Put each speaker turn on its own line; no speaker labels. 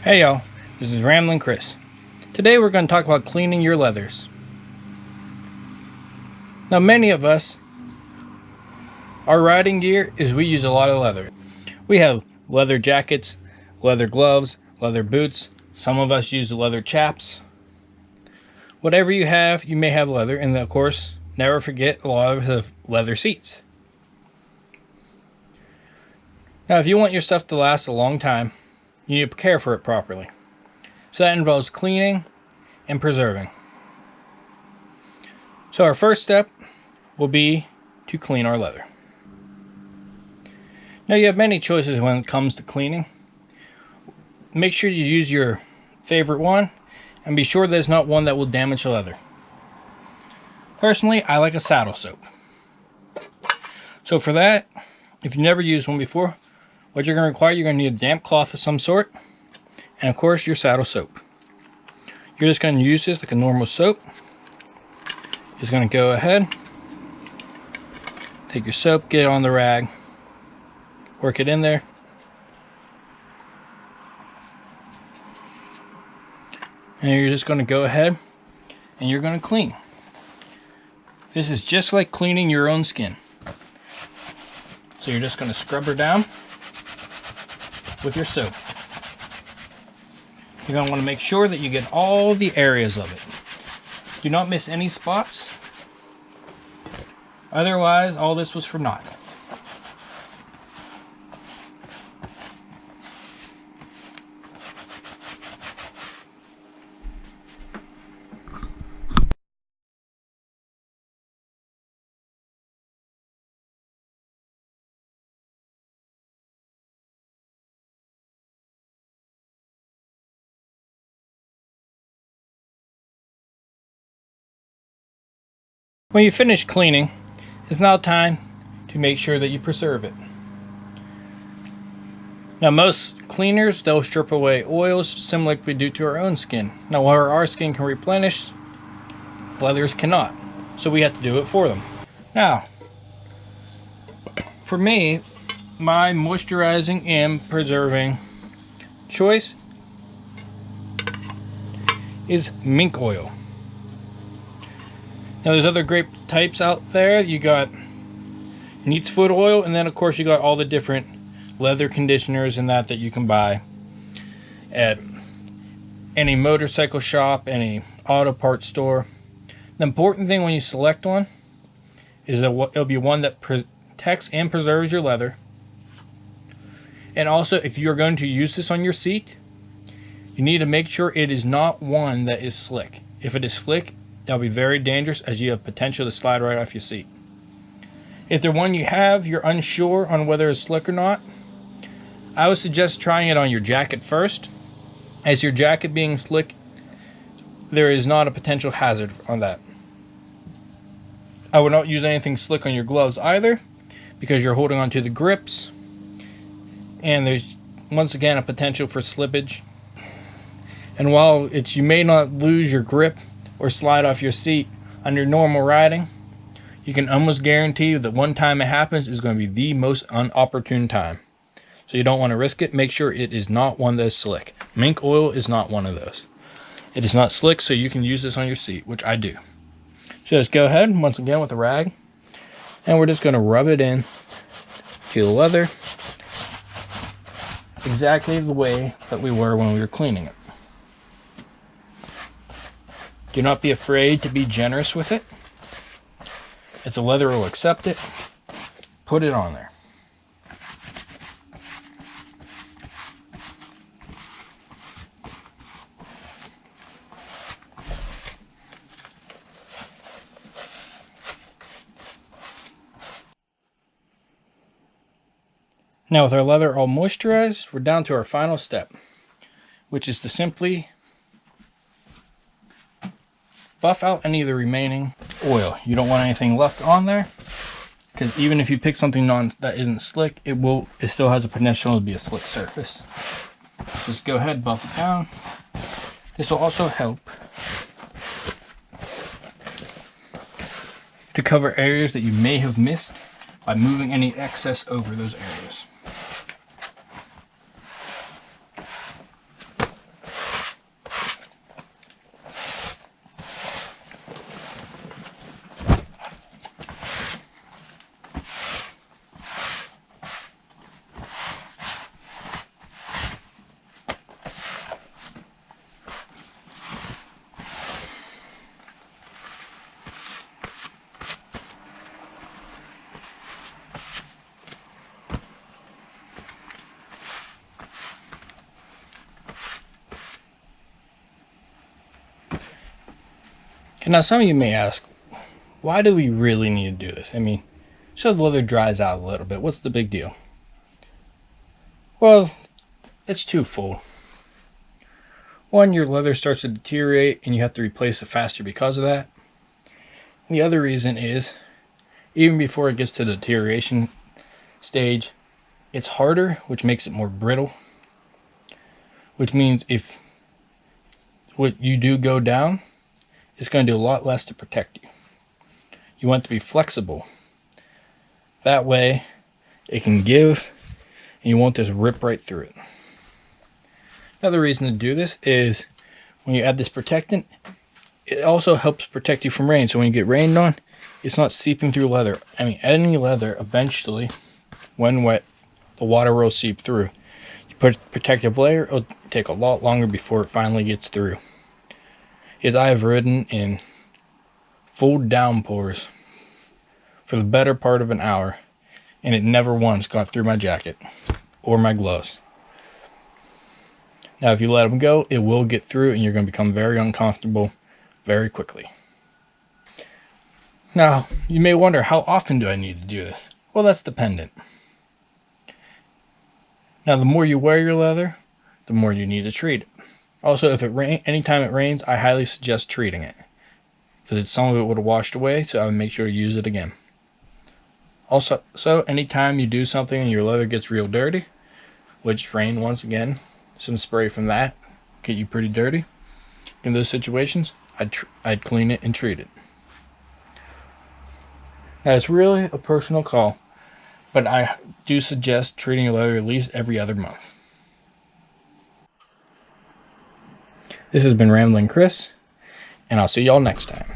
Hey y'all, this is Ramblin Chris. Today we're going to talk about cleaning your leathers. Now many of us, our riding gear is we use a lot of leather. We have leather jackets, leather gloves, leather boots. Some of us use leather chaps. Whatever you have, you may have leather, and of course, never forget a lot of the leather seats. Now if you want your stuff to last a long time, you need to care for it properly. So that involves cleaning and preserving. So our first step will be to clean our leather. Now you have many choices when it comes to cleaning. Make sure you use your favorite one and be sure there's not one that will damage the leather. Personally, I like a saddle soap. So for that, if you've never used one before, what you're going to require, you're going to need a damp cloth of some sort, and of course your saddle soap. You're just going to use this like a normal soap. Just going to go ahead, take your soap, get it on the rag, work it in there. And you're just going to go ahead and you're going to clean. This is just like cleaning your own skin. So you're just going to scrub her down with your soap. You're going to want to make sure that you get all the areas of it. Do not miss any spots. Otherwise, all this was for naught. When you finish cleaning, it's now time to make sure that you preserve it. Now most cleaners, they'll strip away oils similar like we do to our own skin. Now while our skin can replenish, leathers cannot. So we have to do it for them. Now, for me, my moisturizing and preserving choice is mink oil. Now there's other great types out there. You got neat's foot oil, and then of course you got all the different leather conditioners and that you can buy at any motorcycle shop, any auto parts store. The important thing when you select one is that it'll be one that protects and preserves your leather. And also, if you're going to use this on your seat, you need to make sure it is not one that is slick. If it is slick, that'll be very dangerous as you have potential to slide right off your seat. If the one you have, you're unsure on whether it's slick or not, I would suggest trying it on your jacket first. As your jacket being slick, there is not a potential hazard on that. I would not use anything slick on your gloves either, because you're holding onto the grips, and there's once again a potential for slippage. And while you may not lose your grip or slide off your seat under normal riding, you can almost guarantee that one time it happens is going to be the most inopportune time. So you don't want to risk it. Make sure it is not one that is slick. Mink oil is not one of those. It is not slick, so you can use this on your seat, which I do. So just go ahead, once again, with a rag, and we're just going to rub it in to the leather exactly the way that we were when we were cleaning it. Do not be afraid to be generous with it. If the leather will accept it, put it on there. Now with our leather all moisturized, we're down to our final step, which is to simply buff out any of the remaining oil. You don't want anything left on there, because even if you pick something that isn't slick, it still has a potential to be a slick surface. Just go ahead, buff it down. This will also help to cover areas that you may have missed by moving any excess over those areas. Okay, now some of you may ask, why do we really need to do this? I mean, so the leather dries out a little bit. What's the big deal? Well, it's twofold. One, your leather starts to deteriorate and you have to replace it faster because of that. The other reason is, even before it gets to the deterioration stage, it's harder, which makes it more brittle. Which means if what you do go down, it's going to do a lot less to protect you. You want it to be flexible. That way, it can give, and you won't just rip right through it. Another reason to do this is when you add this protectant, it also helps protect you from rain. So when you get rained on, it's not seeping through leather. I mean, any leather eventually, when wet, the water will seep through. You put a protective layer, it'll take a lot longer before it finally gets through. As I have ridden in full downpours for the better part of an hour, and it never once got through my jacket or my gloves. Now, if you let them go, it will get through and you're going to become very uncomfortable very quickly. Now, you may wonder, how often do I need to do this? Well, that's dependent. Now, the more you wear your leather, the more you need to treat it. Also, if anytime it rains, I highly suggest treating it, because some of it would have washed away, so I would make sure to use it again. Also, anytime you do something and your leather gets real dirty, which rain once again, some spray from that get you pretty dirty. In those situations, I'd clean it and treat it. Now, it's really a personal call, but I do suggest treating your leather at least every other month. This has been Ramblin' Chris, and I'll see y'all next time.